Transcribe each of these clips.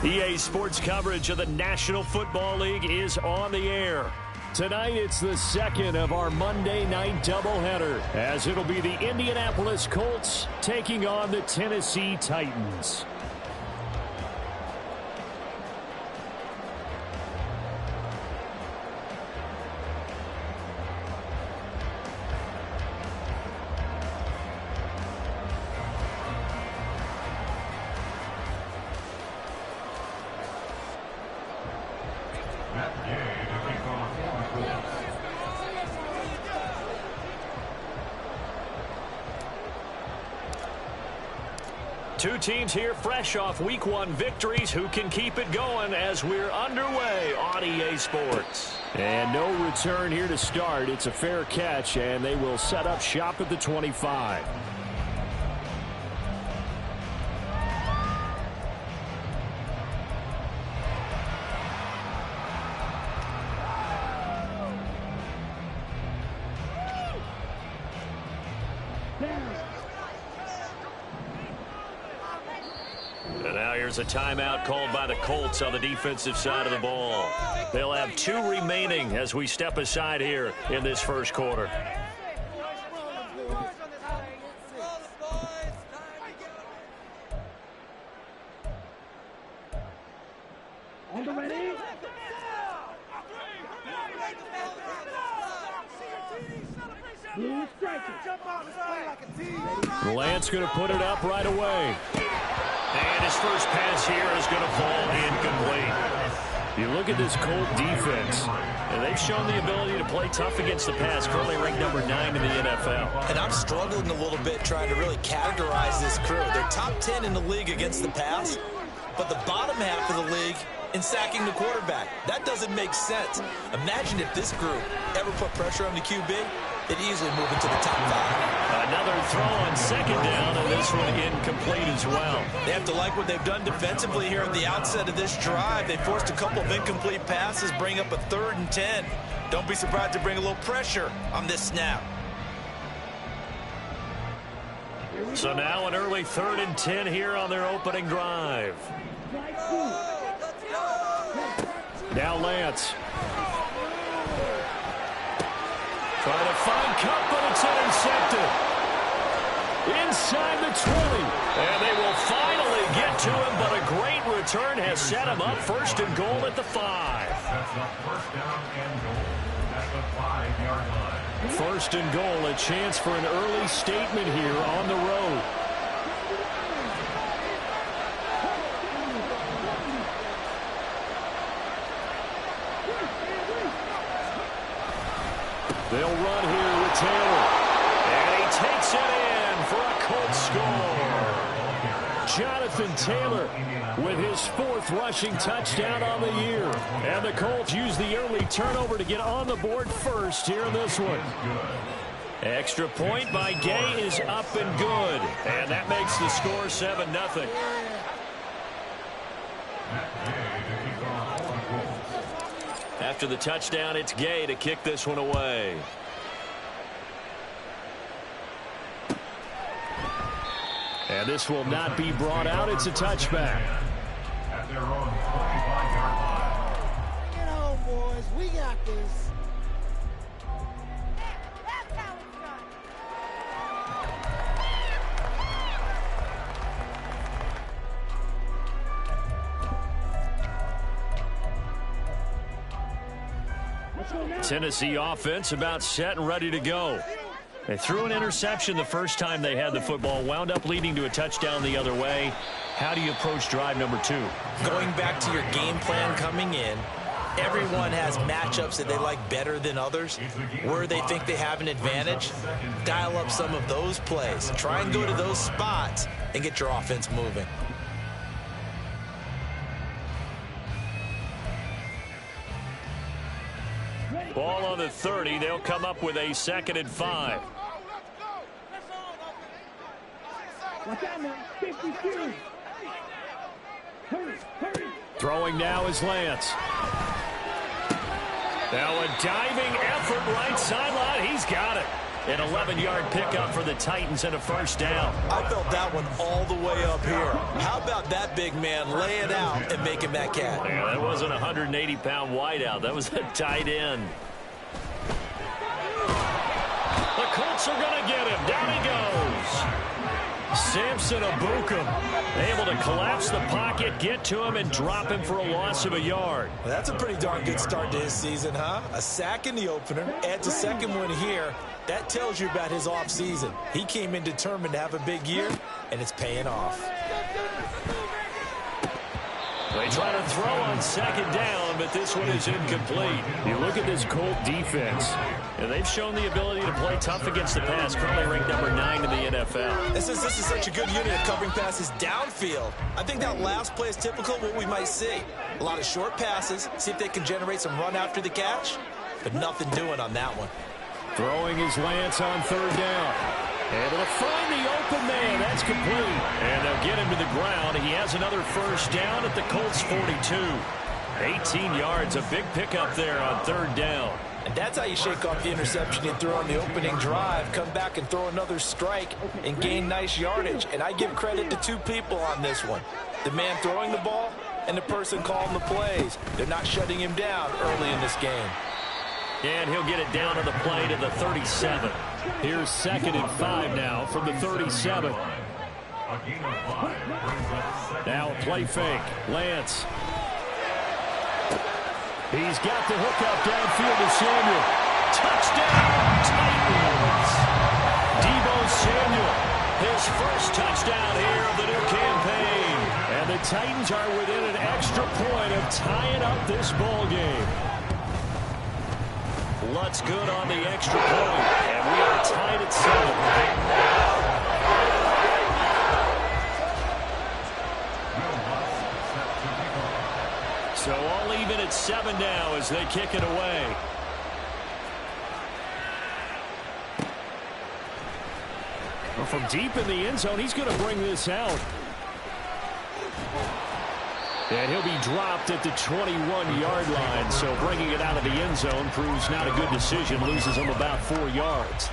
EA Sports coverage of the National Football League is on the air. Tonight, it's the second of our Monday night doubleheader, as it'll be the Indianapolis Colts taking on the Tennessee Titans. Two teams here fresh off Week 1 victories. Who can keep it going as we're underway on EA Sports? And no return here to start. It's a fair catch, and they will set up shop at the 25. And now here's a timeout called by the Colts on the defensive side of the ball. They'll have 2 remaining as we step aside here in this first quarter. Lance going to put it up right away. And his first pass here is going to fall incomplete. You look at this Colt defense, and they've shown the ability to play tough against the pass, currently ranked number 9 in the NFL. And I'm struggling a little bit trying to really categorize this crew. They're top 10 in the league against the pass, but the bottom half of the league in sacking the quarterback. That doesn't make sense. Imagine if this group ever put pressure on the QB, they'd easily move into the top 5. Another throw on second down, and this one incomplete as well. They have to like what they've done defensively here at the outset of this drive. They forced a couple of incomplete passes, bring up a 3rd and 10. Don't be surprised to bring a little pressure on this snap. So now an early 3rd and 10 here on their opening drive. Now Lance. Trying to find Cup, but it's intercepted. Inside the 20. And they will finally get to him, but a great return has set him up 1st and goal at the 5. That's the first down and goal. That's the 5-yard line. 1st and goal, a chance for an early statement here on the road. They'll run here with Taylor. And he takes it in for a Colts score. Jonathan Taylor with his 4th rushing touchdown on the year. And the Colts use the early turnover to get on the board first here in this one. Extra point by Gay is up and good. And that makes the score 7-0. After the touchdown, it's Gay to kick this one away. And this will not be brought out. It's a touchback. At their own 25-yard line. Bring it home, boys. We got this. Tennessee offense about set and ready to go. They threw an interception the first time they had the football, wound up leading to a touchdown the other way. How do you approach drive number 2? Going back to your game plan coming in, everyone has matchups that they like better than others. Where they think they have an advantage, dial up some of those plays. Try and go to those spots and get your offense moving. Ball on the 30. They'll come up with a 2nd and 5. Throwing now is Lance. Now a diving effort right sideline. He's got it. An 11-yard pickup for the Titans and a first down. I felt that one all the way up here. How about that big man laying out and making that catch? Yeah, that wasn't a 180-pound wideout. That was a tight end. The Colts are going to get him. Down he goes. Samson Abukum able to collapse the pocket, get to him, and drop him for a loss of a yard. Well, that's a pretty darn good start to his season, huh? A sack in the opener, adds a second one here. That tells you about his offseason. He came in determined to have a big year, and it's paying off. They try to throw on second down, but this one is incomplete. You look at this Colt defense, and they've shown the ability to play tough against the pass, currently ranked number 9 in the NFL. This is such a good unit of covering passes downfield. I think that last play is typical of what we might see. A lot of short passes, see if they can generate some run after the catch, but nothing doing on that one. Throwing his Lance on third down. Able to find the open man. That's complete. And they'll get him to the ground. He has another first down at the Colts 42. 18 yards, a big pickup there on third down. And that's how you shake off the interception you threw on the opening drive, come back and throw another strike and gain nice yardage. And I give credit to two people on this one. The man throwing the ball and the person calling the plays. They're not shutting him down early in this game. And he'll get it down to the play to the 37. Here's 2nd and 5 now from the 37. Now a play fake. Lance. He's got the hook up downfield to Samuel. Touchdown, Titans. Deebo Samuel, his first touchdown here of the new campaign. And the Titans are within an extra point of tying up this ball game. Lutz good on the extra point, and we are tied at 7. So all even at 7 now as they kick it away. Well, from deep in the end zone, he's going to bring this out. And he'll be dropped at the 21-yard line, so bringing it out of the end zone proves not a good decision, loses him about 4 yards.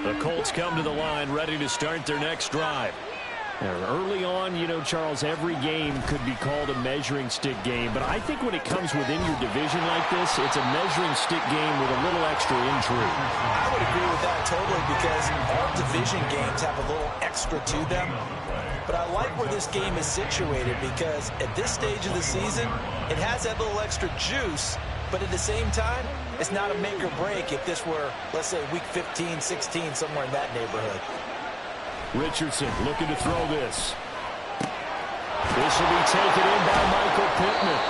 The Colts come to the line, ready to start their next drive. Early on, you know, Charles, every game could be called a measuring stick game, but I think when it comes within your division like this, it's a measuring stick game with a little extra intrigue. I would agree with that totally, because all division games have a little extra to them. But I like where this game is situated, because at this stage of the season, it has that little extra juice, but at the same time, it's not a make or break if this were, let's say, week 15, 16, somewhere in that neighborhood. Richardson looking to throw this. This will be taken in by Michael Pittman.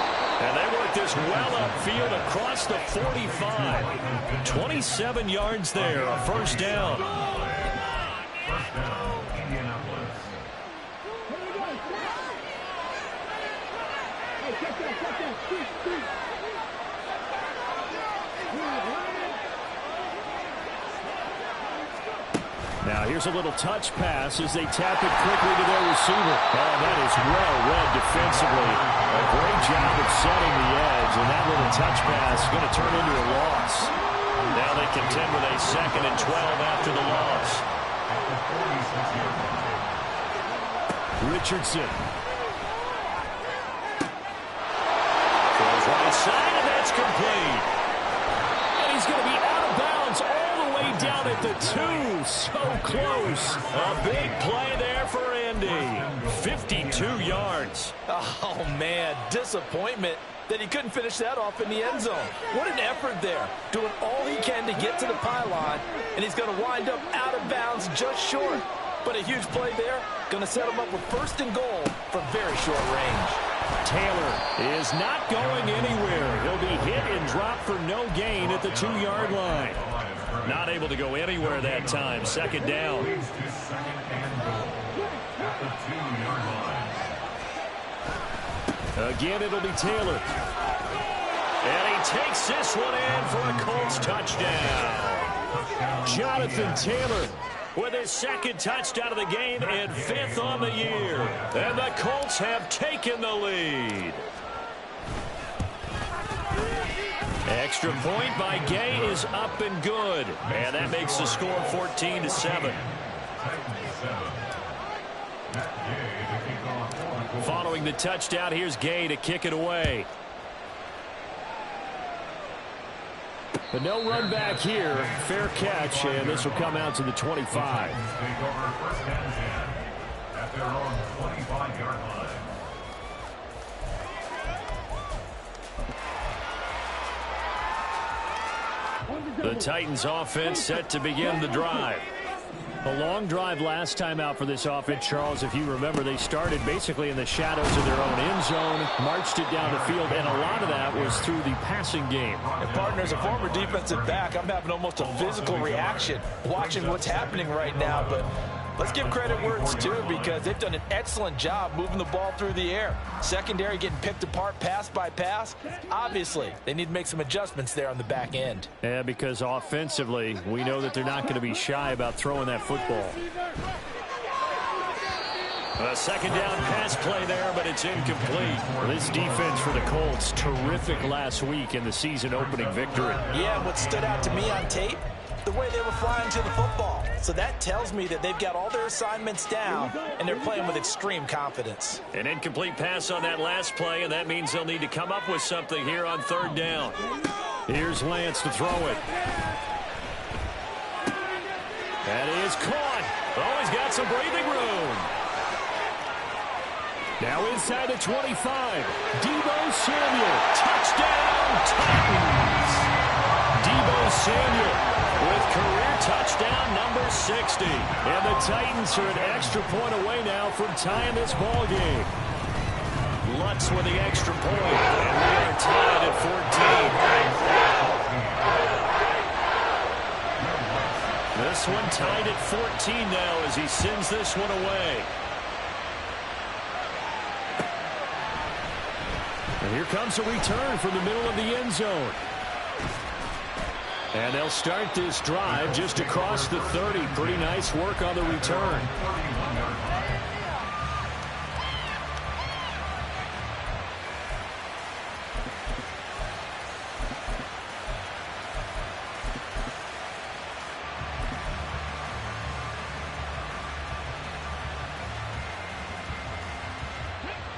And they work this well upfield across the 45. 27 yards there, a first down. Now here's a little touch pass as they tap it quickly to their receiver. Oh, that is well read defensively. A great job of setting the edge, and that little touch pass is going to turn into a loss. Now they contend with a 2nd and 12 after the loss. Richardson. Throws right side, and that's complete. And he's going to be out of bounds all the way down at the 2. So close. A big play there for Andy. 52 yards. Oh, man, disappointment that he couldn't finish that off in the end zone. What an effort there, doing all he can to get to the pylon, and he's going to wind up out of bounds just short. But a huge play there, going to set him up with 1st and goal from very short range. Taylor is not going anywhere. He'll be hit and dropped for no gain at the 2-yard line. Not able to go anywhere that time. 2nd down. Again, it'll be Taylor. And he takes this one in for a Colts touchdown. Jonathan Taylor with his 2nd touchdown of the game and 5th on the year. And the Colts have taken the lead. Extra point by Gay is up and good. And that makes the score 14-7. Following the touchdown, here's Gay to kick it away. But no run back here. Fair catch, and this will come out to the 25. At their own 25-yard line. The Titans offense set to begin the drive. A long drive last time out for this offense, Charles. If you remember, they started basically in the shadows of their own end zone, marched it down the field, and a lot of that was through the passing game. And partner, as a former defensive back, I'm having almost a physical reaction watching what's happening right now. But let's give credit where it's due, because they've done an excellent job moving the ball through the air. Secondary getting picked apart pass by pass. Obviously, they need to make some adjustments there on the back end. Yeah, because offensively, we know that they're not going to be shy about throwing that football. A second down pass play there, but it's incomplete. This defense for the Colts, terrific last week in the season opening victory. Yeah, what stood out to me on tape, the way they were flying to the football. So that tells me that they've got all their assignments down, and they're playing with extreme confidence. An incomplete pass on that last play, and that means they'll need to come up with something here on third down. Here's Lance to throw it. That is caught. Oh, he's got some breathing room. Now inside the 25. Deebo Samuel. Touchdown, Titans. Deebo Samuel with career touchdown number 60. And the Titans are an extra point away now from tying this ball game. Lutz with the extra point. And we are tied at 14. This one tied at 14 now as he sends this one away. And here comes a return from the middle of the end zone. And they'll start this drive just across the 30. Pretty nice work on the return.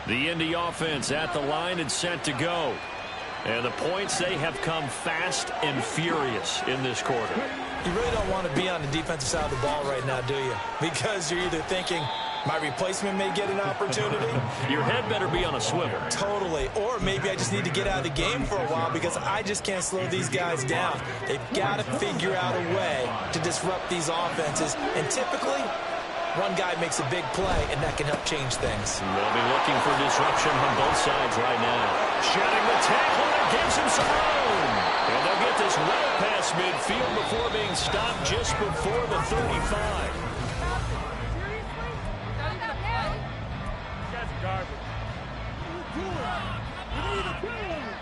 The Indy offense at the line and set to go. And the points, they have come fast and furious in this quarter. You really don't want to be on the defensive side of the ball right now, do you? Because you're either thinking, my replacement may get an opportunity. Your head better be on a swivel. Totally. Or maybe I just need to get out of the game for a while because I just can't slow these guys down. They've got to figure out a way to disrupt these offenses. And typically, one guy makes a big play, and that can help change things. They'll be looking for disruption on both sides right now. Shedding the tackle, that gives him some room. And they'll get this well past midfield before being stopped just before the 35.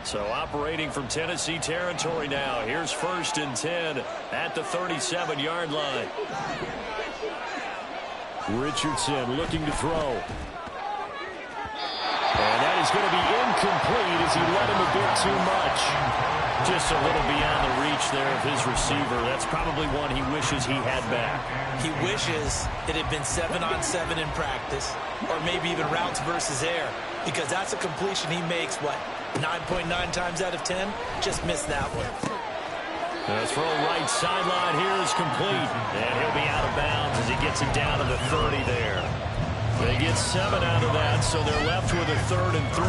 So operating from Tennessee territory now. Here's 1st and 10 at the 37-yard line. Richardson looking to throw. And that is going to be incomplete as he led him a bit too much. Just a little beyond the reach there of his receiver. That's probably one he wishes he had back. He wishes it had been 7-on-7 in practice, or maybe even routes versus air, because that's a completion he makes, what, 9.9 times out of 10? Just missed that one. The throw right sideline here is complete. And he'll be out of bounds as he gets it down to the 30 there. They get 7 out of that, so they're left with a 3rd and 3.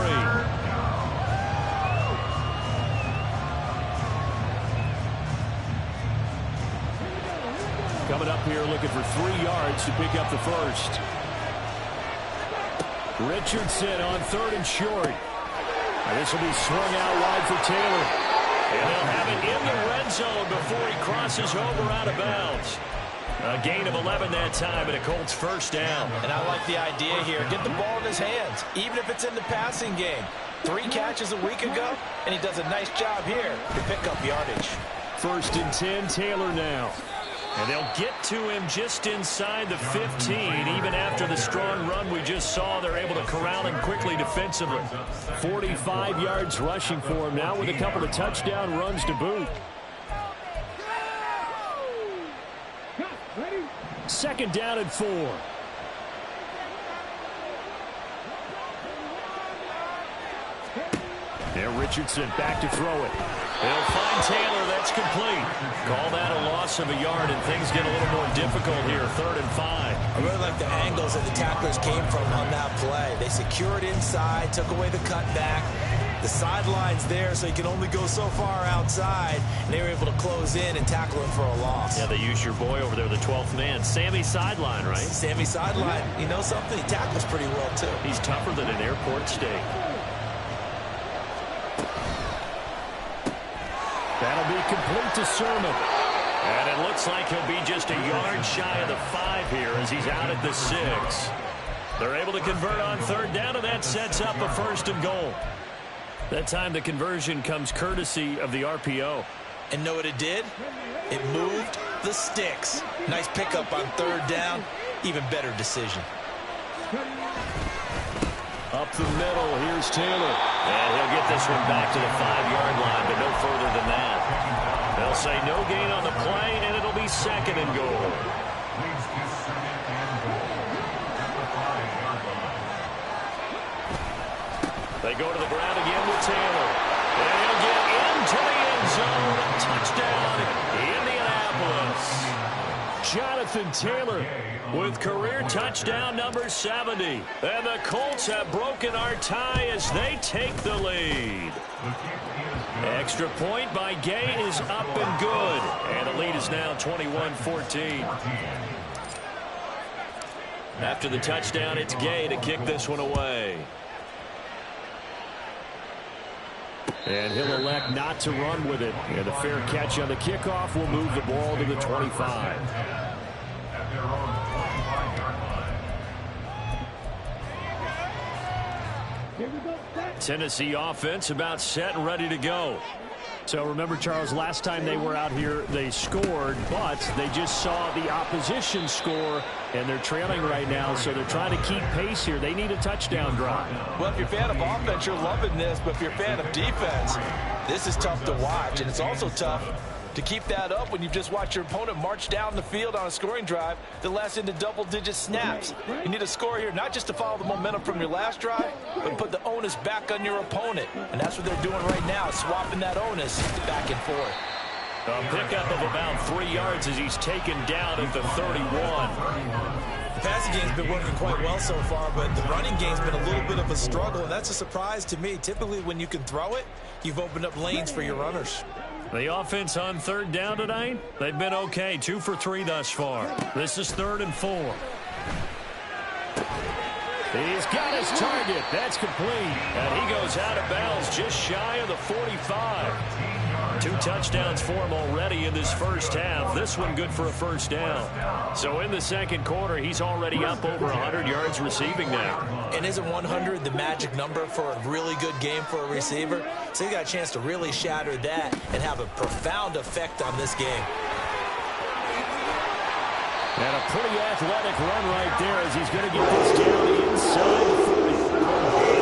Coming up here looking for 3 yards to pick up the first. Richardson on 3rd and short. And this will be swung out wide for Taylor. And they'll have it in the red zone before he crosses over out of bounds. A gain of 11 that time and a Colts first down. And I like the idea here. Get the ball in his hands, even if it's in the passing game. 3 catches a week ago, and he does a nice job here to pick up yardage. 1st and 10, Taylor now. And they'll get to him just inside the 15. Even after the strong run we just saw, they're able to corral him quickly defensively. 45 yards rushing for him now with a couple of touchdown runs to boot. Second down and 4. Now Richardson back to throw it. They'll find Taylor. That's complete. Call that a loss of a yard, and things get a little more difficult here. 3rd and 5. I really like the angles that the tacklers came from on that play. They secured inside, took away the cutback. The sideline's there, so you can only go so far outside. And they were able to close in and tackle him for a loss. Yeah, they use your boy over there, the 12th man. Sammy Sideline, right? Sammy Sideline. You know something? He tackles pretty well, too. He's tougher than an airport steak. That'll be complete to Sermon. And it looks like he'll be just a yard shy of the 5 here as he's out at the 6. They're able to convert on 3rd down, and that sets up a 1st and goal. That time the conversion comes courtesy of the RPO. And know what it did? It moved the sticks. Nice pickup on 3rd down. Even better decision. Up the middle, here's Taylor. And he'll get this one back to the 5-yard line, but no further than that. They'll say no gain on the play, and it'll be 2nd and goal. They go to the ground again with Taylor. And he'll get into the end zone. Touchdown, Indianapolis. Jonathan Taylor with career touchdown number 70. And the Colts have broken our tie as they take the lead. Extra point by Gay is up and good. And the lead is now 21-14. After the touchdown, it's Gay to kick this one away. And he'll elect not to run with it. And a fair catch on the kickoff will move the ball to the 25. Tennessee offense about set and ready to go. So remember, Charles, last time they were out here, they scored, but they just saw the opposition score, and they're trailing right now, so they're trying to keep pace here. They need a touchdown drive. Well, if you're a fan of offense, you're loving this, but if you're a fan of defense, this is tough to watch, and it's also tough to keep that up when you've just watched your opponent march down the field on a scoring drive that lasts into double-digit snaps. You need a score here, not just to follow the momentum from your last drive, but put the onus back on your opponent. And that's what they're doing right now, swapping that onus back and forth. A pickup of about 3 yards as he's taken down at the 31. The passing game's been working quite well so far, but the running game's been a little bit of a struggle, and that's a surprise to me. Typically, when you can throw it, you've opened up lanes for your runners. The offense on 3rd down tonight, they've been okay. 2 for 3 thus far. This is 3rd and 4. He's got his target. That's complete. And he goes out of bounds just shy of the 45. 2 touchdowns for him already in this first half. This one good for a 1st down. So in the 2nd quarter, he's already up over 100 yards receiving now. And isn't 100 the magic number for a really good game for a receiver? So he got a chance to really shatter that and have a profound effect on this game. And a pretty athletic run right there as he's going to get this down inside the 40.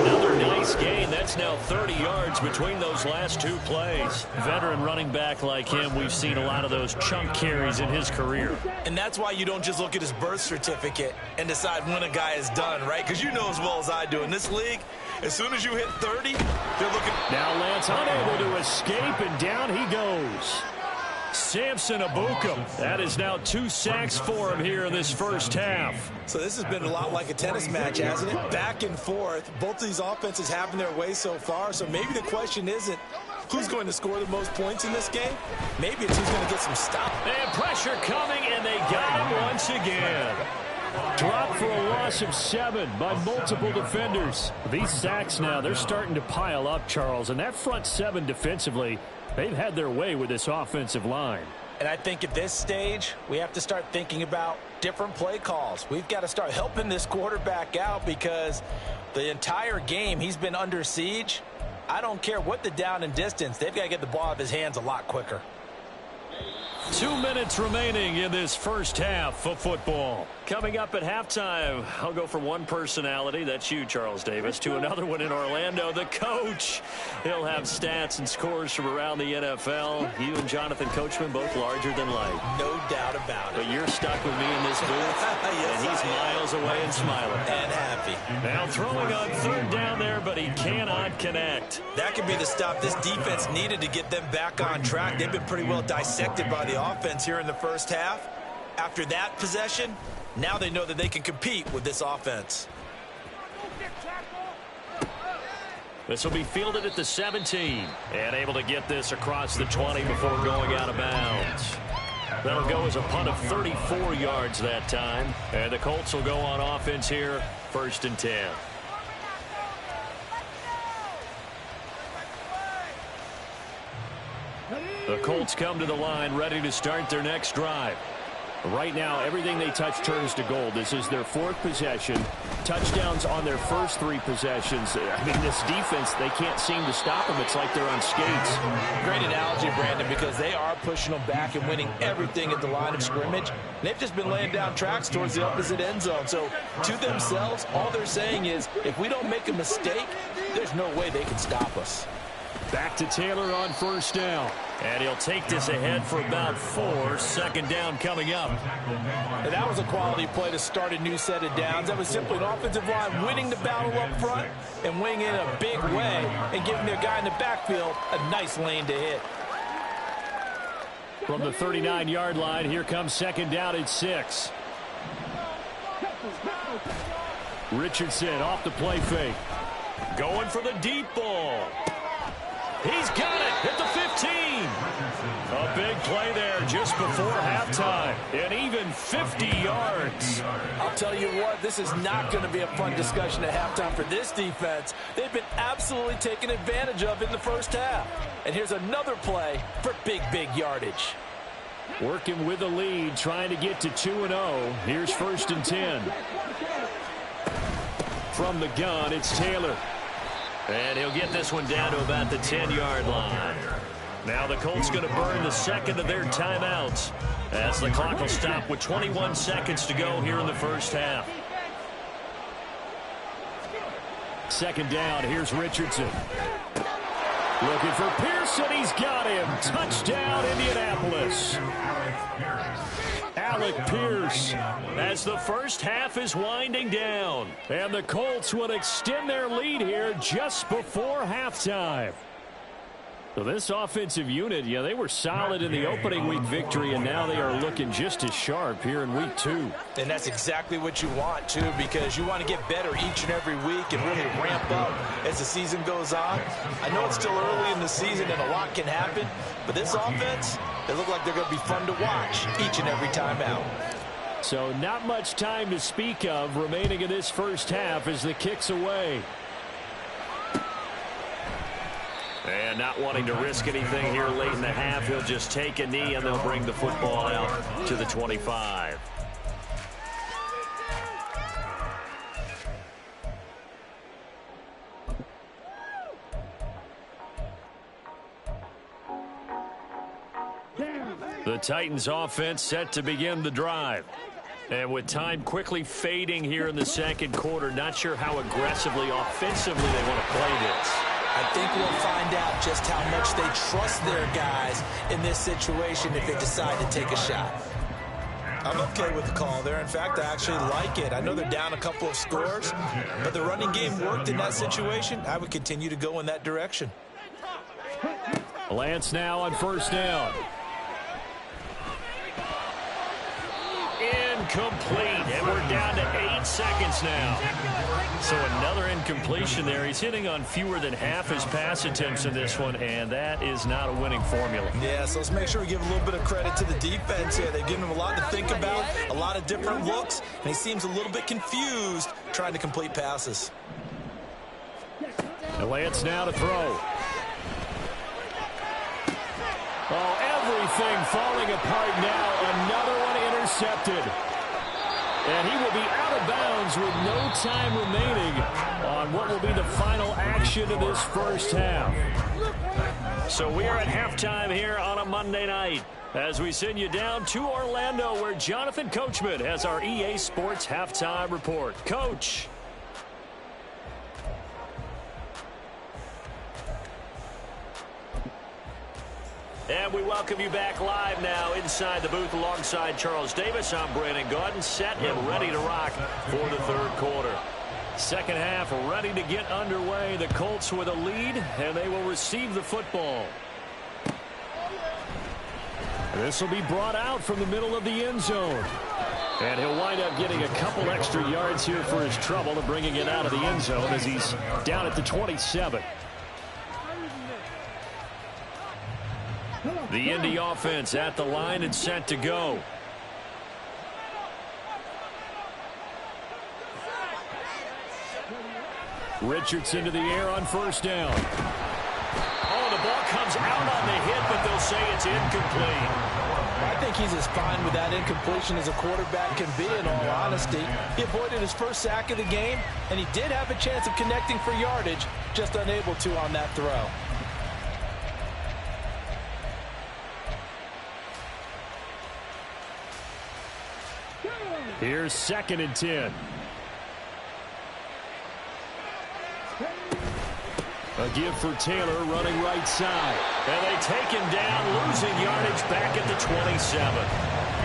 Another nice gain. That's now 30 yards between those last 2 plays. Veteran running back like him, we've seen a lot of those chunk carries in his career. And that's why you don't just look at his birth certificate and decide when a guy is done, right? Because you know as well as I do, in this league, as soon as you hit 30, they're looking. Now Lance unable to escape, and down he goes. Samson Abukum. That is now 2 sacks for him here in this first half. So this has been a lot like a tennis match, hasn't it? Back and forth. Both of these offenses having their way so far. So maybe the question isn't who's going to score the most points in this game. Maybe it's who's going to get some stops. And pressure coming, and they got him once again. Dropped for a loss of 7 by multiple defenders. These sacks now, they're starting to pile up, Charles. And that front 7 defensively, they've had their way with this offensive line. And I think at this stage, we have to start thinking about different play calls. We've got to start helping this quarterback out because the entire game he's been under siege. I don't care what the down and distance. They've got to get the ball out of his hands a lot quicker. 2 minutes remaining in this first half of football. Coming up at halftime, I'll go from one personality, that's you, Charles Davis, to another one in Orlando, the coach. He'll have stats and scores from around the NFL. You and Jonathan Coachman, both larger than life. No doubt about it. But you're stuck with me in this booth, Yes, and he's miles away and smiling. And happy. Now throwing on third down there, but he cannot connect. That could be the stop this defense needed to get them back on track. They've been pretty well dissected by the offense here in the first half. After that possession, now they know that they can compete with this offense. This will be fielded at the 17 and able to get this across the 20 before going out of bounds. That'll go as a punt of 34 yards that time, and the Colts will go on offense here, 1st and 10. The Colts come to the line ready to start their next drive. Right now, everything they touch turns to gold. This is their 4th possession. Touchdowns on their first 3 possessions. I mean, this defense, they can't seem to stop them. It's like they're on skates. Great analogy, Brandon, because they are pushing them back and winning everything at the line of scrimmage. They've just been laying down tracks towards the opposite end zone. So, to themselves, all they're saying is, if we don't make a mistake, there's no way they can stop us. Back to Taylor on 1st down. And he'll take this ahead for about 4. 2nd down coming up. And that was a quality play to start a new set of downs. That was simply an offensive line winning the battle up front and winning in a big way and giving their guy in the backfield a nice lane to hit. From the 39-yard line, here comes 2nd down at 6. Richardson off the play fake. Going for the deep ball. He's got it at the 15. A big play there just before halftime. And even 50 yards. I'll tell you what, this is not going to be a fun discussion at halftime for this defense. They've been absolutely taken advantage of in the first half. And here's another play for big yardage. Working with the lead, trying to get to 2-0. Here's 1st and 10. From the gun, it's Taylor. And he'll get this one down to about the 10-yard line. Now the Colts going to burn the 2nd of their timeouts as the clock will stop with 21 seconds to go here in the first half. 2nd down, here's Richardson. Looking for Pearson, he's got him. Touchdown, Indianapolis. Alec Pierce as the first half is winding down. And the Colts will extend their lead here just before halftime. So this offensive unit, yeah, they were solid in the opening week victory, and now they are looking just as sharp here in week 2. And that's exactly what you want, too, because you want to get better each and every week and really ramp up as the season goes on. I know it's still early in the season and a lot can happen, but this offense, they look like they're going to be fun to watch each and every time out. So not much time to speak of remaining in this first half as the kick's away. And not wanting to risk anything here late in the half, he'll just take a knee and they'll bring the football out to the 25. The Titans offense set to begin the drive. And with time quickly fading here in the 2nd quarter, not sure how aggressively, offensively they want to play this. I think we'll find out just how much they trust their guys in this situation if they decide to take a shot. I'm okay with the call there. In fact, I actually like it. I know they're down a couple of scores, but the running game worked in that situation. I would continue to go in that direction. Lance now on 1st down. Incomplete, and we're down to 8 seconds now. So another incompletion there. He's hitting on fewer than half his pass attempts in this one, and that is not a winning formula. Yeah, so let's make sure we give a little bit of credit to the defense here. They've given him a lot to think about, a lot of different looks, and he seems a little bit confused trying to complete passes. Lance now to throw. Oh, everything falling apart now. Another one intercepted. And he will be out of bounds with no time remaining on what will be the final action of this first half. So we are at halftime here on a Monday night as we send you down to Orlando, where Jonathan Coachman has our EA Sports halftime report. Coach. And we welcome you back live now inside the booth alongside Charles Davis. I'm Brandon Gaudin, set and ready to rock for the third quarter. Second half ready to get underway. The Colts with a lead, and they will receive the football. This will be brought out from the middle of the end zone. And he'll wind up getting a couple extra yards here for his trouble and bringing it out of the end zone as he's down at the 27. The Indy offense at the line and set to go. Richards into the air on first down. Oh, the ball comes out on the hit, but they'll say it's incomplete. I think he's as fine with that incompletion as a quarterback can be, in all honesty. He avoided his first sack of the game, and he did have a chance of connecting for yardage, just unable to on that throw. Here's 2nd and 10. A give for Taylor running right side. And they take him down, losing yardage back at the 27.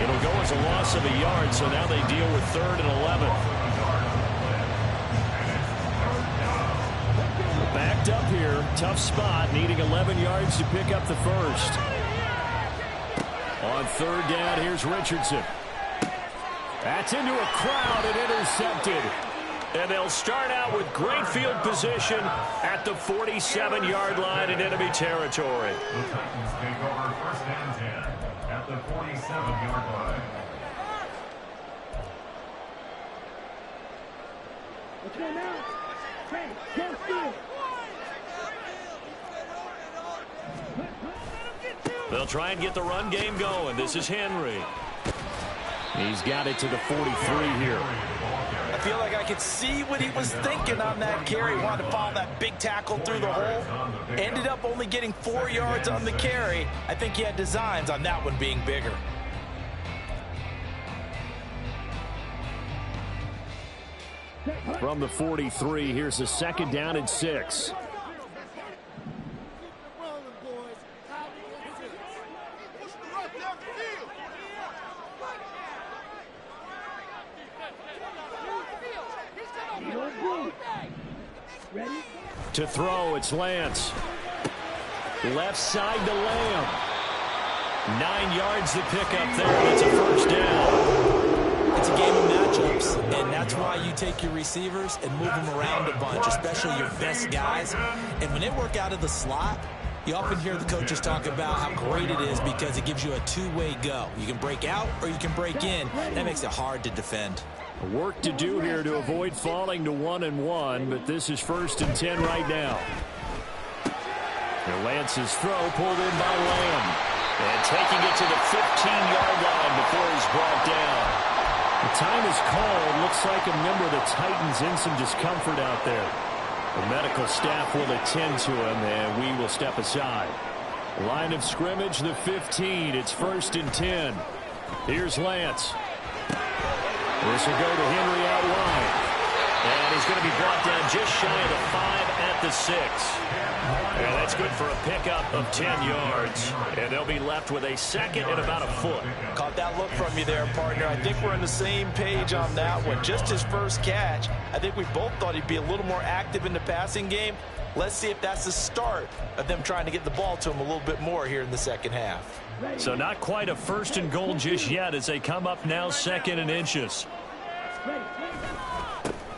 It'll go as a loss of a yard, so now they deal with 3rd and 11. Backed up here, tough spot, needing 11 yards to pick up the first. On 3rd down, here's Richardson. That's into a crowd and intercepted. And they'll start out with great field position at the 47-yard line in enemy territory. The Titans take over 1st and 10 at the 47-yard line. Let's go now. Hey, can't steal. They'll try and get the run game going. This is Henry. He's got it to the 43 here. I feel like I could see what he was thinking on that carry. Wanted to follow that big tackle through the hole. Ended up only getting 4 yards on the carry. I think he had designs on that one being bigger. From the 43, here's a 2nd down and 6. To throw, it's Lance. Left side to Lamb. 9 yards to pick up there, and it's a 1st down. It's a game of matchups, and that's why you take your receivers and move them around a bunch, especially your best guys. And when they work out of the slot, you often hear the coaches talk about how great it is because it gives you a two-way go. You can break out or you can break in. That makes it hard to defend. Work to do here to avoid falling to 1-1, but this is 1st and 10 right now. And Lance's throw pulled in by Lamb. And taking it to the 15-yard line before he's brought down. The time is called. Looks like a member of the Titans in some discomfort out there. The medical staff will attend to him, and we will step aside. Line of scrimmage, the 15. It's 1st and 10. Here's Lance. This will go to Henry out wide. And he's going to be brought down just shy of the 5 at the 6. And that's good for a pickup of 10 yards. And they'll be left with a 2nd and about a foot. Caught that look from you there, partner. I think we're on the same page on that one. Just his first catch. I think we both thought he'd be a little more active in the passing game. Let's see if that's the start of them trying to get the ball to him a little bit more here in the second half. So not quite a 1st and goal just yet as they come up now 2nd and inches.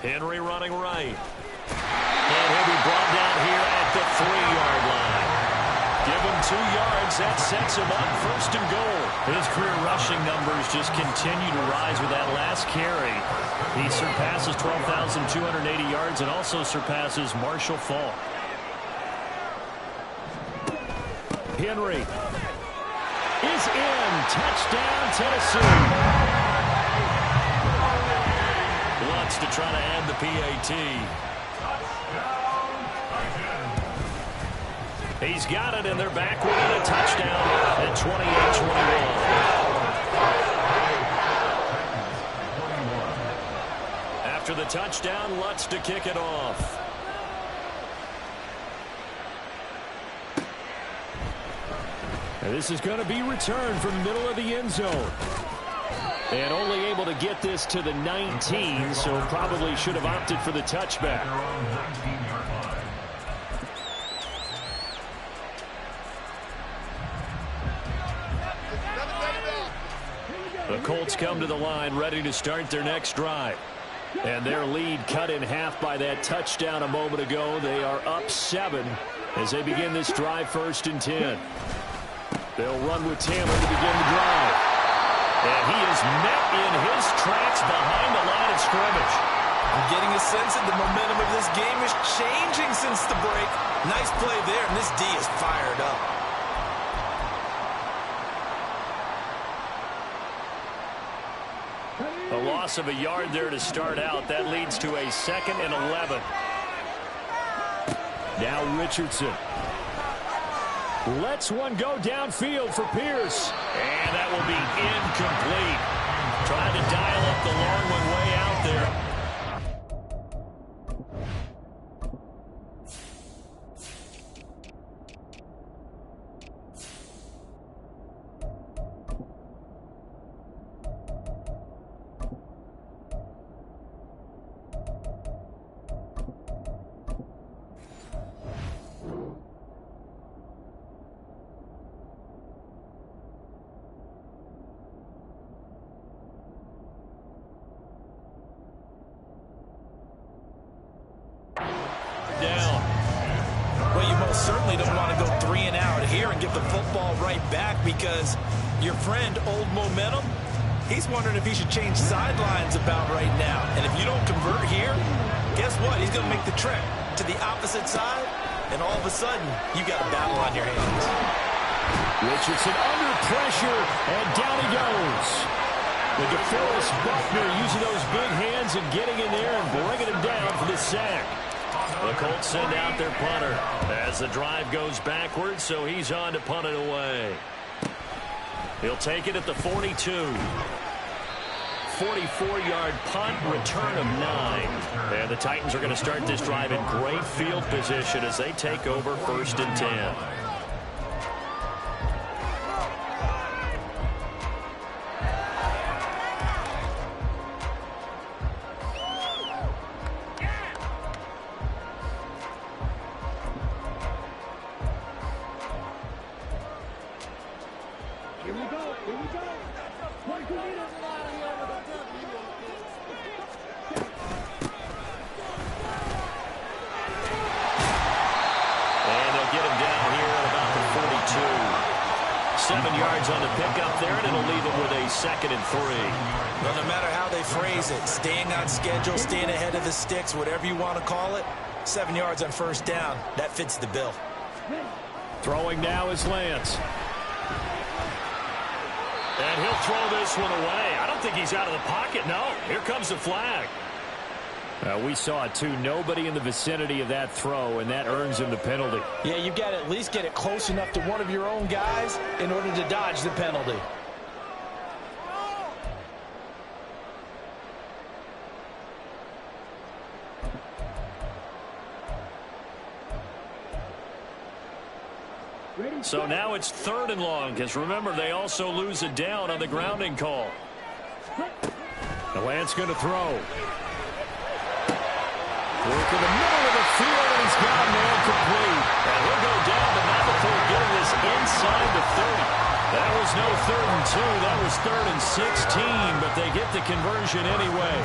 Henry running right. And he'll be brought down here at the 3-yard line. Give him 2 yards. That sets him up 1st and goal. His career rushing numbers just continue to rise with that last carry. He surpasses 12,280 yards and also surpasses Marshall Faulk. Henry is in. Touchdown, Tennessee. Wants to try to add the PAT. He's got it, and they're back with a touchdown at 28-21. After the touchdown, Lutz to kick it off. And this is going to be returned from the middle of the end zone. And only able to get this to the 19, so probably should have opted for the touchback. The Colts come to the line ready to start their next drive. And their lead cut in half by that touchdown a moment ago. They are up 7 as they begin this drive 1st and 10. They'll run with Taylor to begin the drive. And he is met in his tracks behind the line of scrimmage. I'm getting a sense that the momentum of this game is changing since the break. Nice play there, and this D is fired up. A loss of a yard there to start out. That leads to a 2nd and 11. Now Richardson. Lets one go downfield for Pierce. And that will be incomplete. Trying to dial up the long one way out there. Certainly don't want to go 3 and out here and get the football right back, because your friend, Old Momentum, he's wondering if he should change sidelines about right now. And if you don't convert here, guess what? He's going to make the trek to the opposite side, and all of a sudden, you got a battle on your hands. Richardson under pressure, and down he goes. The DeForest Buckner using those big hands and getting in there and bringing him down for the sack. The Colts send out their punter as the drive goes backwards, so he's on to punt it away. He'll take it at the 42. 44-yard punt, return of 9. And the Titans are going to start this drive in great field position as they take over 1st and 10. Staying ahead of the sticks, whatever you want to call it. 7 yards on 1st down. That fits the bill. Throwing now is Lance. And he'll throw this one away. I don't think he's out of the pocket. No, here comes the flag. We saw it too. Nobody in the vicinity of that throw, and that earns him the penalty. Yeah, you've got to at least get it close enough to one of your own guys in order to dodge the penalty. So now it's 3rd and long, because remember, they also lose it down on the grounding call. The Lance going to throw. Work in the middle of the field, and he's got man complete. And he'll go down, but not before getting this inside the 30. That was no 3rd and 2. That was 3rd and 16, but they get the conversion anyway.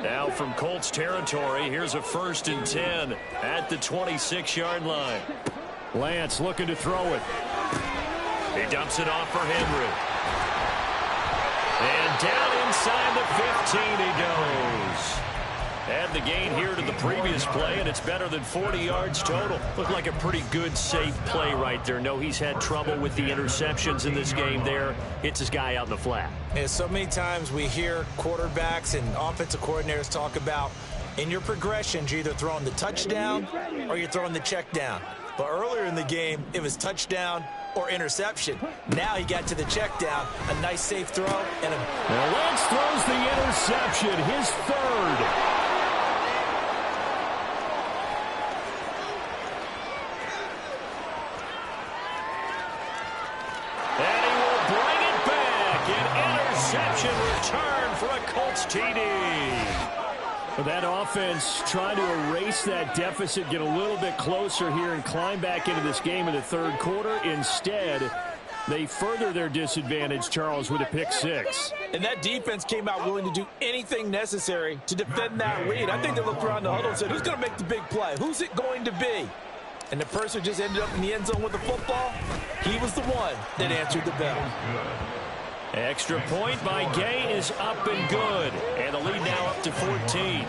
Now from Colts territory, here's a 1st and 10 at the 26-yard line. Lance looking to throw it. He dumps it off for Henry. And down inside the 15 he goes. Add the gain here to the previous play, and it's better than 40 yards total. Looked like a pretty good, safe play right there. No, he's had trouble with the interceptions in this game there. Hits his guy out in the flat. Yeah, so many times we hear quarterbacks and offensive coordinators talk about in your progressions, you're either throwing the touchdown or you're throwing the check down. But earlier in the game, it was touchdown or interception. Now he got to the check down, a nice safe throw, and Now Lance throws the interception, his third. And he will bring it back. An interception return for a Colts TD. That offense trying to erase that deficit, get a little bit closer here and climb back into this game in the third quarter. Instead, they further their disadvantage, Charles, with a pick six. And that defense came out willing to do anything necessary to defend that lead. I think they looked around the huddle and said, who's going to make the big play? Who's it going to be? And the person who just ended up in the end zone with the football, he was the one that answered the bell. Extra point by Gay is up and good. And the lead now up to 14.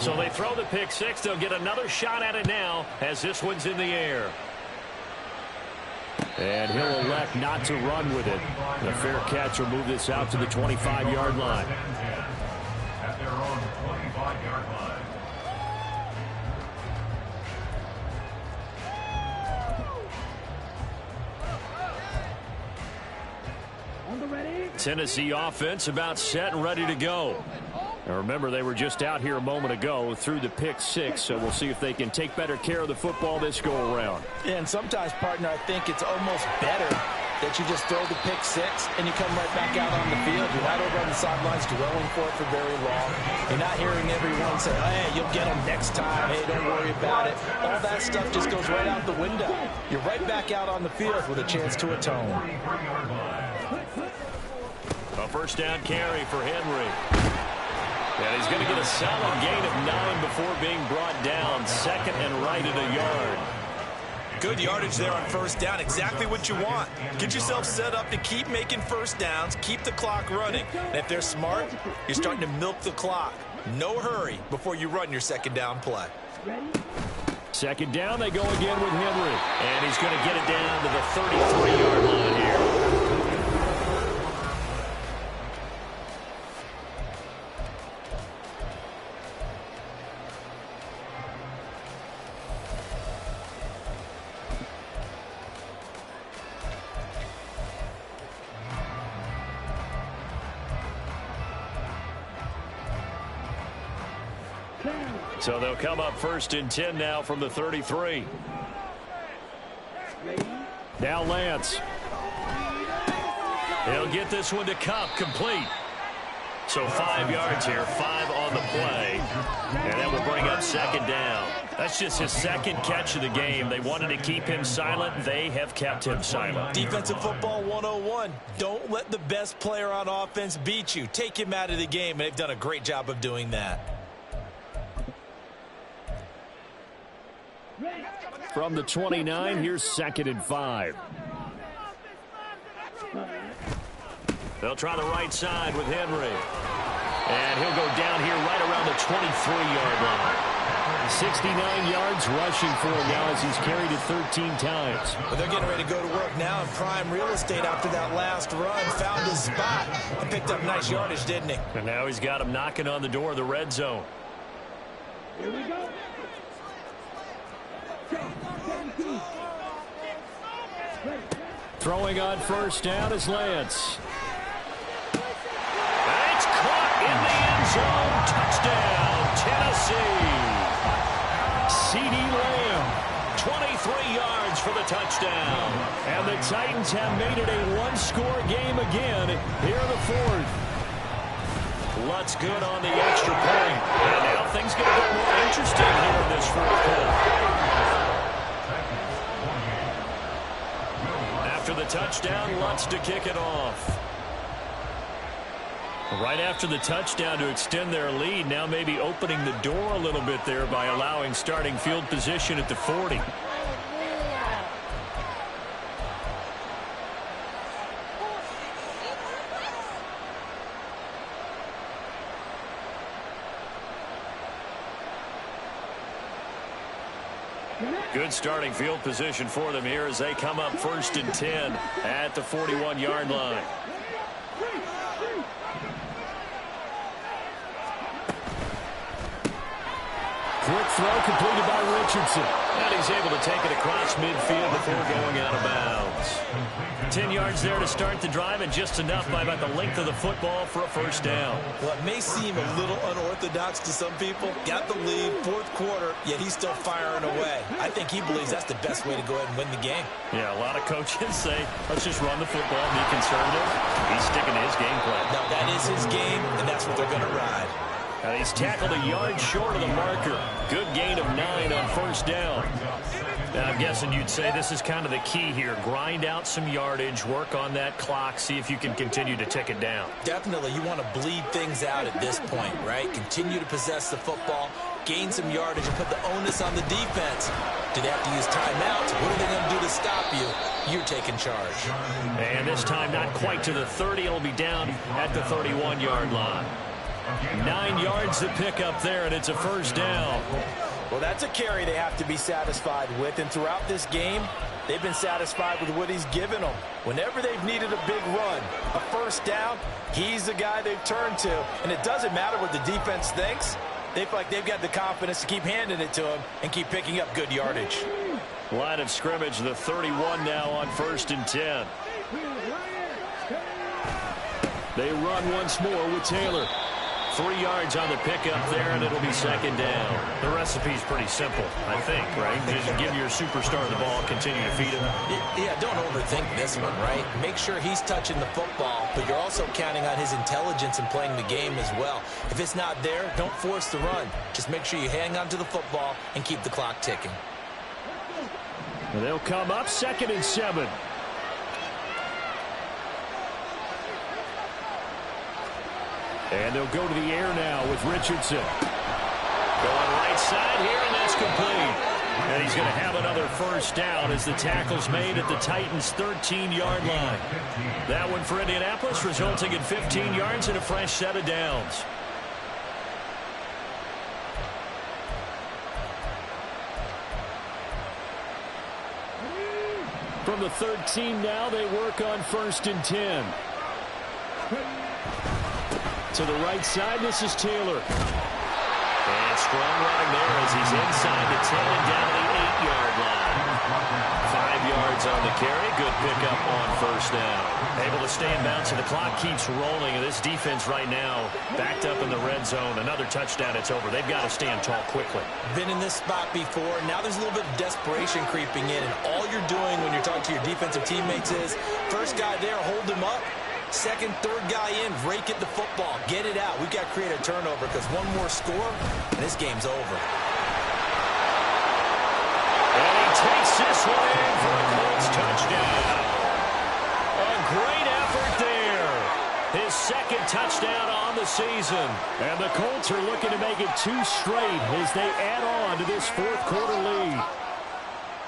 So they throw the pick six. They'll get another shot at it now as this one's in the air. And he'll elect not to run with it. And a fair catch will move this out to the 25-yard line. At their own 25-yard line. Tennessee offense about set and ready to go. Now remember, they were just out here a moment ago through the pick six, so we'll see if they can take better care of the football this go around. Yeah, and sometimes, partner, I think it's almost better that you just throw the pick six and you come right back out on the field. You're not over on the sidelines dwelling for it for very long. You're not hearing everyone say, hey, you'll get them next time. Hey, don't worry about it. All that stuff just goes right out the window. You're right back out on the field with a chance to atone. A first down carry for Henry. And he's going to get a solid gain of 9 before being brought down. Second and right at a yard. Good yardage there on first down. Exactly what you want. Get yourself set up to keep making first downs, keep the clock running. And if they're smart, you're starting to milk the clock. No hurry before you run your second down play. Second down, they go again with Henry. And he's going to get it down to the 33-yard line here. So they'll come up first and 10 now from the 33. Now Lance. He'll get this one to Cup, complete. So 5 yards here, 5 on the play. And that will bring up second down. That's just his second catch of the game. They wanted to keep him silent. They have kept him silent. Defensive football 101. Don't let the best player on offense beat you. Take him out of the game, and they've done a great job of doing that. From the 29, here's second and 5. They'll try the right side with Henry. And he'll go down here right around the 23-yard line. 69 yards rushing for him now as he's carried it 13 times. But they're getting ready to go to work now in prime real estate after that last run. Found his spot and picked up nice yardage, didn't he? And now he's got him knocking on the door of the red zone. Here we go. Throwing on first down is Lance. And it's caught in the end zone. Touchdown, Tennessee. C.D. Lamb, 23 yards for the touchdown. And the Titans have made it a one-score game again here in the fourth. Lutz good on the extra point. And now things get a bit more interesting here in this fourth quarter. After the touchdown, Lutz to kick it off. Right after the touchdown to extend their lead, now maybe opening the door a little bit there by allowing starting field position at the 40. Good starting field position for them here as they come up 1st and 10 at the 41-yard line. Quick throw completed by Richardson. And he's able to take it across midfield before going out of bounds. 10 yards there to start the drive, and just enough by about the length of the football for a first down. Well, it may seem a little unorthodox to some people. Got the lead, 4th quarter, yet he's still firing away. I think he believes that's the best way to go ahead and win the game. Yeah, a lot of coaches say, let's just run the football and be conservative. He's sticking to his game plan. No, that is his game, and that's what they're going to ride. And he's tackled a yard short of the marker. Good gain of 9 on first down. Now, I'm guessing you'd say this is kind of the key here. Grind out some yardage, work on that clock, see if you can continue to tick it down. Definitely, you want to bleed things out at this point, right? Continue to possess the football, gain some yardage, and put the onus on the defense. Do they have to use timeouts? What are they going to do to stop you? You're taking charge. And this time, not quite to the 30. It'll be down at the 31-yard line. 9 yards to pick up there, and it's a first down. Well, that's a carry they have to be satisfied with, and throughout this game, they've been satisfied with what he's given them. Whenever they've needed a big run, a first down, he's the guy they've turned to, and it doesn't matter what the defense thinks. They feel like they've got the confidence to keep handing it to him and keep picking up good yardage. Line of scrimmage, the 31 now on 1st and 10. They run once more with Taylor. 3 yards on the pickup there, and it'll be 2nd down. The recipe's pretty simple, I think, right? Just give your superstar the ball, continue to feed him. Yeah, don't overthink this one, right? Make sure he's touching the football, but you're also counting on his intelligence in playing the game as well. If it's not there, don't force the run. Just make sure you hang on to the football and keep the clock ticking. And they'll come up 2nd and 7. And they'll go to the air now with Richardson. Going right side here, and that's complete. And he's going to have another first down as the tackle's made at the Titans' 13-yard line. That one for Indianapolis, resulting in 15 yards and a fresh set of downs. From the 13 now, they work on 1st and 10. To the right side, this is Taylor. And strong running there as he's inside the 10 and down to the 8-yard line. 5 yards on the carry. Good pickup on first down. Able to stay in bounds, and the clock keeps rolling. And this defense right now backed up in the red zone. Another touchdown, it's over. They've got to stand tall quickly. Been in this spot before. Now there's a little bit of desperation creeping in. And all you're doing when you're talking to your defensive teammates is, first guy there, hold him up. Second, third guy in, rake at the football. Get it out. We've got to create a turnover because one more score, and this game's over. And he takes this one in for a Colts touchdown. A great effort there. His 2nd touchdown on the season. And the Colts are looking to make it 2 straight as they add on to this 4th quarter lead.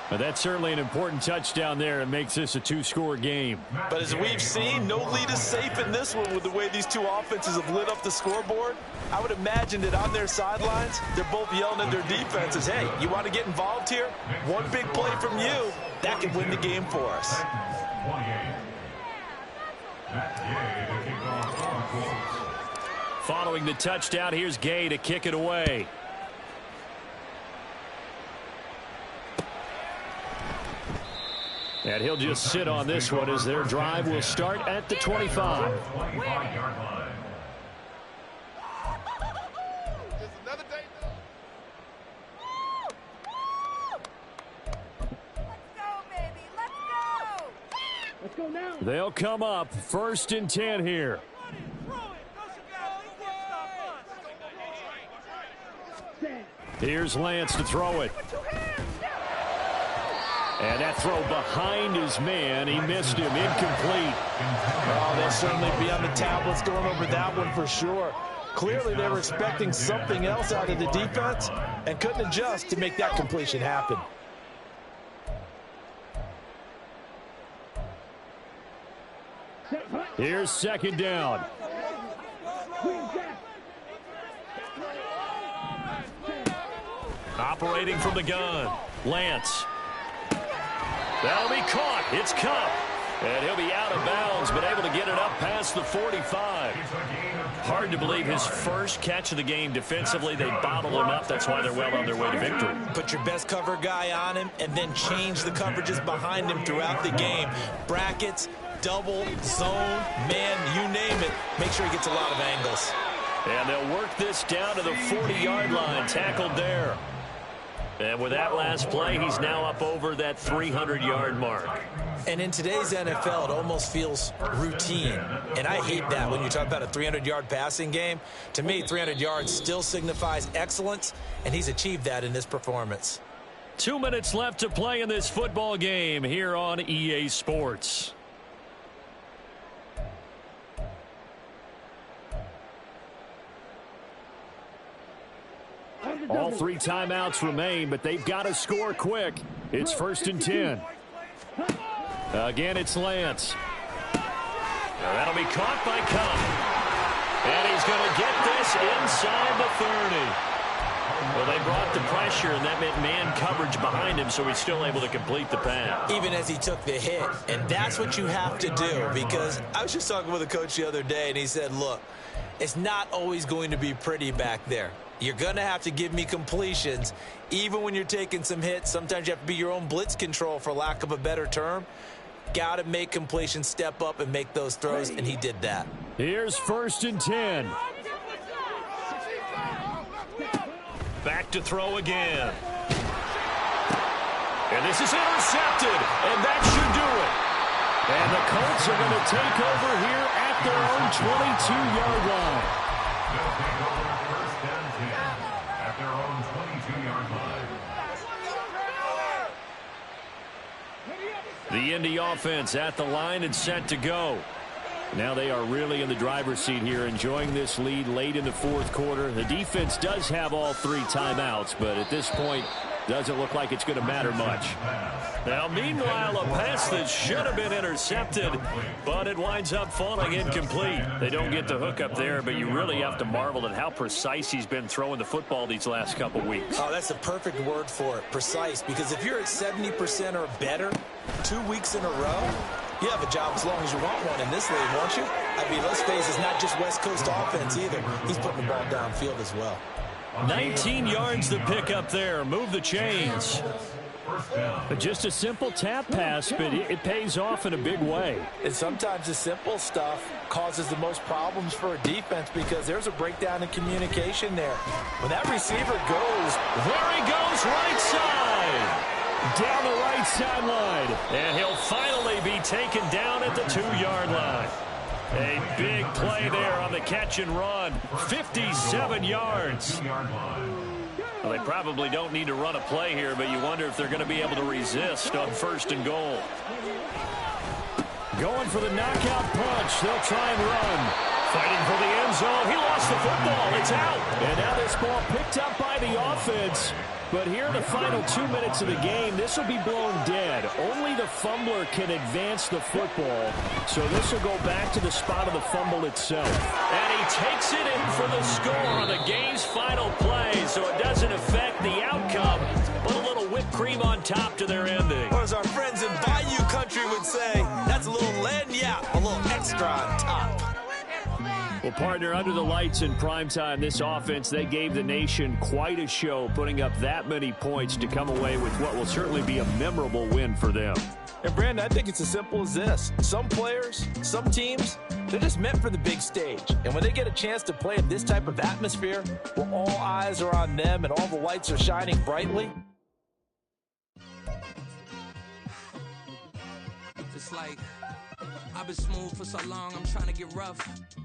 But that's certainly an important touchdown there. It makes this a 2-score game. But as we've seen, no lead is safe in this one with the way these two offenses have lit up the scoreboard. I would imagine that on their sidelines, they're both yelling at their defenses, hey, you want to get involved here? One big play from you, that can win the game for us. Following the touchdown, here's Gay to kick it away. And he'll just sit on this one as their drive will start at the 25. Let's go now. They'll come up 1st and 10 here. Here's Lance to throw it. And that throw behind his man. He missed him. Incomplete. Oh, they'll certainly be on the tablets going over that one for sure. Clearly, they were expecting something else out of the defense and couldn't adjust to make that completion happen. Here's 2nd down. Operating from the gun. Lance. That'll be caught. It's Cup. And he'll be out of bounds, but able to get it up past the 45. Hard to believe his first catch of the game defensively. They bottled him up. That's why they're well on their way to victory. Put your best cover guy on him and then change the coverages behind him throughout the game. Brackets, double, zone, man, you name it. Make sure he gets a lot of angles. And they'll work this down to the 40-yard line. Tackled there. And with that last play, he's now up over that 300-yard mark. And in today's NFL, it almost feels routine. And I hate that when you talk about a 300-yard passing game. To me, 300 yards still signifies excellence, and he's achieved that in this performance. 2 minutes left to play in this football game here on EA Sports. All 3 timeouts remain, but they've got to score quick. It's 1st and 10. Again, it's Lance. Now that'll be caught by Cup. And he's going to get this inside the 30. Well, they brought the pressure, and that meant man coverage behind him, so he's still able to complete the pass. Even as he took the hit. And that's what you have to do, because I was just talking with a coach the other day, and he said, look, it's not always going to be pretty back there. You're going to have to give me completions. Even when you're taking some hits, sometimes you have to be your own blitz control, for lack of a better term. Got to make completions, step up, and make those throws, and he did that. Here's 1st and 10. Back to throw again. And this is intercepted, and that should do it. And the Colts are going to take over here at their own 22-yard line. At their own 22-yard line. The Indy offense at the line and set to go. Now they are really in the driver's seat here, enjoying this lead late in the 4th quarter. The defense does have all 3 timeouts, but at this point, doesn't look like it's going to matter much. Now, meanwhile, a pass that should have been intercepted, but it winds up falling incomplete. They don't get the hook up there, but you really have to marvel at how precise he's been throwing the football these last couple weeks. Oh, that's the perfect word for it, precise, because if you're at 70% or better 2 weeks in a row, you have a job as long as you want one in this league, won't you? I mean, let's face it, it's not just West Coast offense either. He's putting the ball downfield as well. 19 yards to pick up there. Move the chains. Just a simple tap pass, but it pays off in a big way. And sometimes the simple stuff causes the most problems for a defense, because there's a breakdown in communication there. When that receiver goes, there he goes, right side. Down the right sideline. And he'll finally be taken down at the 2-yard line. A big play there on the catch and run. 57 yards. Well, they probably don't need to run a play here, but you wonder if they're going to be able to resist on 1st and goal. Going for the knockout punch. They'll try and run. Fighting for the end zone. He lost the football. It's out. And now this ball picked up by the offense. But here in the final 2 minutes of the game, this will be blown dead. Only the fumbler can advance the football. So this will go back to the spot of the fumble itself. And he takes it in for the score on the game's final play. So it doesn't affect the outcome, but a little whipped cream on top to their ending. Or as our friends in Bayou Country would say, that's a little lagniappe, a little extra on top. Well, partner, under the lights in primetime, this offense, they gave the nation quite a show, putting up that many points to come away with what will certainly be a memorable win for them. and Brandon, I think it's as simple as this. Some players, some teams, they're just meant for the big stage. And when they get a chance to play in this type of atmosphere, where all eyes are on them and all the lights are shining brightly. It's like, I've been smooth for so long, I'm trying to get rough.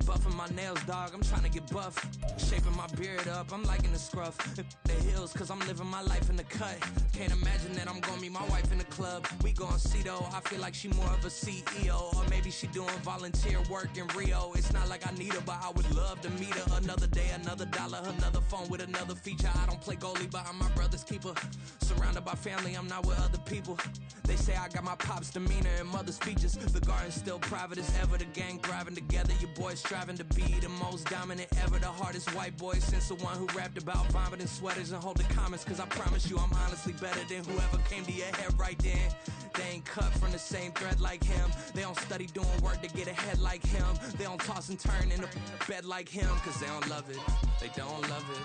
Buffing my nails, dog, I'm trying to get buff. Shaping my beard up, I'm liking the scruff. The hills, cause I'm living my life in the cut. Can't imagine that I'm gonna meet my wife in the club. We gon' see though, I feel like she more of a CEO. Or maybe she doing volunteer work in Rio. It's not like I need her, but I would love to meet her. Another day, another dollar, another phone with another feature. I don't play goalie, but I'm my brother's keeper. Surrounded by family, I'm not with other people. They say I got my pop's demeanor and mother's features. The garden is still private as ever. The gang thriving together, your boys striving to be the most dominant ever. The hardest white boy since the one who rapped about vomiting sweaters and holding comments. Cause I promise you I'm honestly better than whoever came to your head right then. They ain't cut from the same thread like him. They don't study doing work to get ahead like him. They don't toss and turn in the bed like him. Cause they don't love it, they don't love it.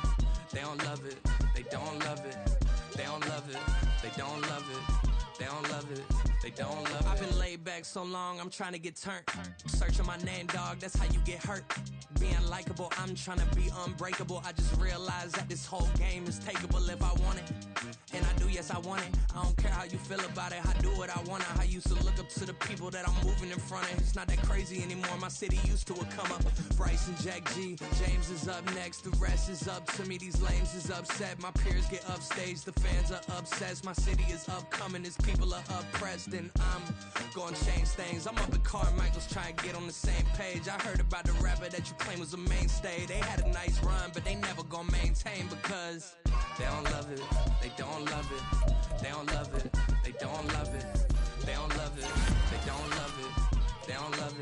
They don't love it, they don't love it. They don't love it, they don't love it. They don't love it, they don't love it. I've been laid back so long, I'm trying to get turned. Searching my name, dog, that's how you get hurt. Being likable, I'm trying to be unbreakable. I just realized that this whole game is takeable if I want it. And I do, yes, I want it. I don't care how you feel about it, I do what I want it. I used to look up to the people that I'm moving in front of. It's not that crazy anymore, my city used to a come up. Bryce and Jack G, James is up next. The rest is up to me, these lames is upset. My peers get upstage, the fans are obsessed. My city is upcoming, its people are oppressed. And I'm gonna change things. I'm up at Carmichael's trying to get on the same page. I heard about the rapper that you claim was a mainstay. They had a nice run, but they never gonna maintain because they don't love it, they don't love it, they don't love it, they don't love it, they don't love it, they don't love it, they don't love it.